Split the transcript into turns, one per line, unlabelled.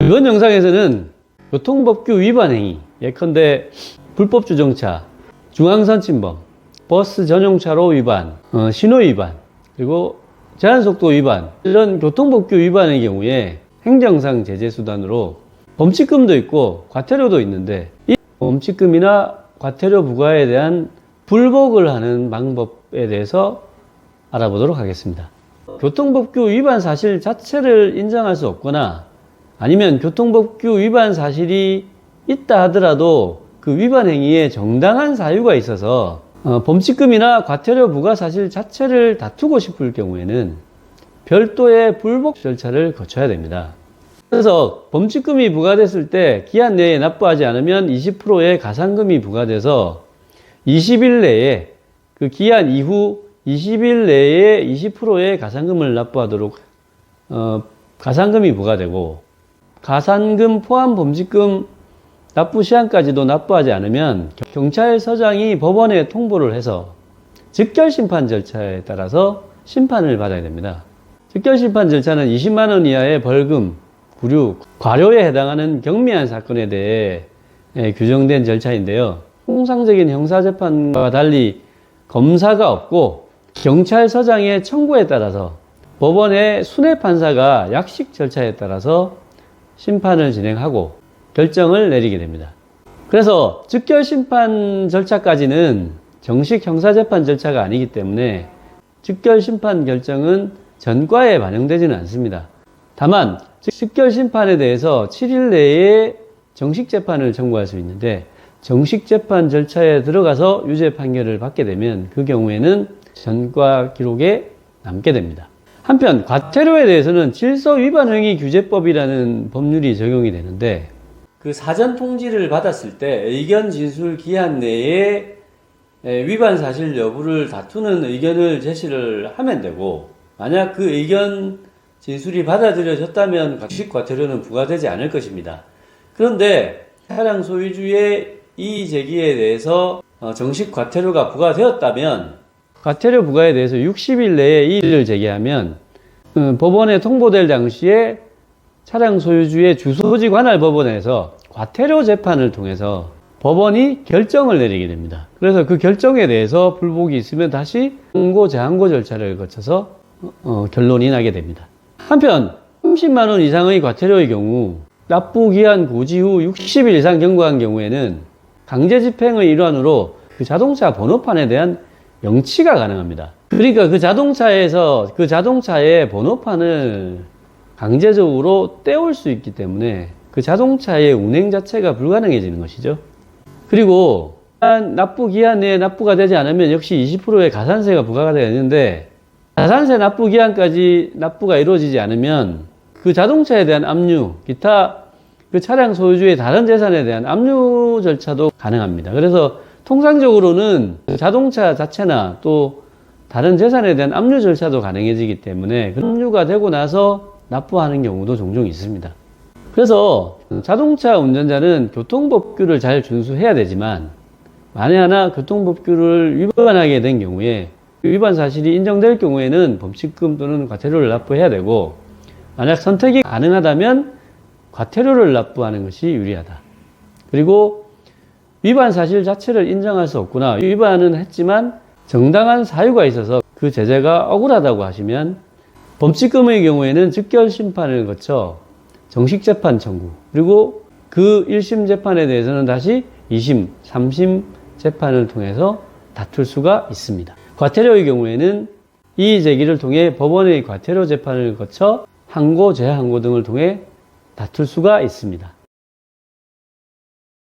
이번 영상에서는 교통법규 위반 행위, 예컨대 불법 주정차, 중앙선 침범, 버스 전용차로 위반, 신호 위반, 그리고 제한속도 위반, 이런 교통법규 위반의 경우에 행정상 제재 수단으로 범칙금도 있고 과태료도 있는데, 이 범칙금이나 과태료 부과에 대한 불복을 하는 방법에 대해서 알아보도록 하겠습니다. 교통법규 위반 사실 자체를 인정할 수 없거나, 아니면 교통법규 위반 사실이 있다 하더라도 그 위반 행위에 정당한 사유가 있어서 범칙금이나 과태료 부과 사실 자체를 다투고 싶을 경우에는 별도의 불복 절차를 거쳐야 됩니다. 그래서 범칙금이 부과됐을 때 기한 내에 납부하지 않으면 20%의 가산금이 부과돼서 20일 내에, 그 기한 이후 20일 내에 20%의 가산금을 납부하도록 가산금이 부과되고, 가산금 포함 범칙금 납부 시한까지도 납부하지 않으면 경찰서장이 법원에 통보를 해서 즉결심판 절차에 따라서 심판을 받아야 됩니다. 즉결심판 절차는 20만 원 이하의 벌금, 구류, 과료에 해당하는 경미한 사건에 대해 규정된 절차인데요. 통상적인 형사재판과 달리 검사가 없고 경찰서장의 청구에 따라서 법원의 순회판사가 약식 절차에 따라서 심판을 진행하고 결정을 내리게 됩니다. 그래서 즉결심판 절차까지는 정식 형사재판 절차가 아니기 때문에 즉결심판 결정은 전과에 반영되지는 않습니다. 다만 즉결심판에 대해서 7일 내에 정식재판을 청구할 수 있는데, 정식재판 절차에 들어가서 유죄 판결을 받게 되면 그 경우에는 전과 기록에 남게 됩니다. 한편 과태료에 대해서는 질서위반행위규제법이라는 법률이 적용이 되는데, 그 사전 통지를 받았을 때 의견 진술 기한 내에 위반 사실 여부를 다투는 의견을 제시를 하면 되고, 만약 그 의견 진술이 받아들여졌다면 정식 과태료는 부과되지 않을 것입니다. 그런데 차량 소유주의 이의 제기에 대해서 정식 과태료가 부과되었다면, 과태료 부과에 대해서 60일 내에 이의를 제기하면 법원에 통보될 당시에 차량 소유주의 주소지 관할 법원에서 과태료 재판을 통해서 법원이 결정을 내리게 됩니다. 그래서 그 결정에 대해서 불복이 있으면 다시 항고, 재항고 절차를 거쳐서 결론이 나게 됩니다. 한편 30만 원 이상의 과태료의 경우 납부기한 고지 후 60일 이상 경과한 경우에는 강제집행의 일환으로 그 자동차 번호판에 대한 영치가 가능합니다. 그러니까 그 자동차의 번호판을 강제적으로 떼올 수 있기 때문에 그 자동차의 운행 자체가 불가능해지는 것이죠. 그리고 납부 기한 내에 납부가 되지 않으면 역시 20%의 가산세가 부과가 되는데, 가산세 납부 기한까지 납부가 이루어지지 않으면 그 자동차에 대한 압류, 기타 그 차량 소유주의 다른 재산에 대한 압류 절차도 가능합니다. 그래서 통상적으로는 자동차 자체나 또 다른 재산에 대한 압류 절차도 가능해지기 때문에 압류가 되고 나서 납부하는 경우도 종종 있습니다. 그래서 자동차 운전자는 교통법규를 잘 준수해야 되지만, 만에 하나 교통법규를 위반하게 된 경우에 위반 사실이 인정될 경우에는 범칙금 또는 과태료를 납부해야 되고, 만약 선택이 가능하다면 과태료를 납부하는 것이 유리하다. 그리고 위반 사실 자체를 인정할 수 없구나, 위반은 했지만 정당한 사유가 있어서 그 제재가 억울하다고 하시면 범칙금의 경우에는 즉결심판을 거쳐 정식재판 청구, 그리고 그 1심 재판에 대해서는 다시 2심, 3심 재판을 통해서 다툴 수가 있습니다. 과태료의 경우에는 이의 제기를 통해 법원의 과태료 재판을 거쳐 항고, 재항고 등을 통해 다툴 수가 있습니다.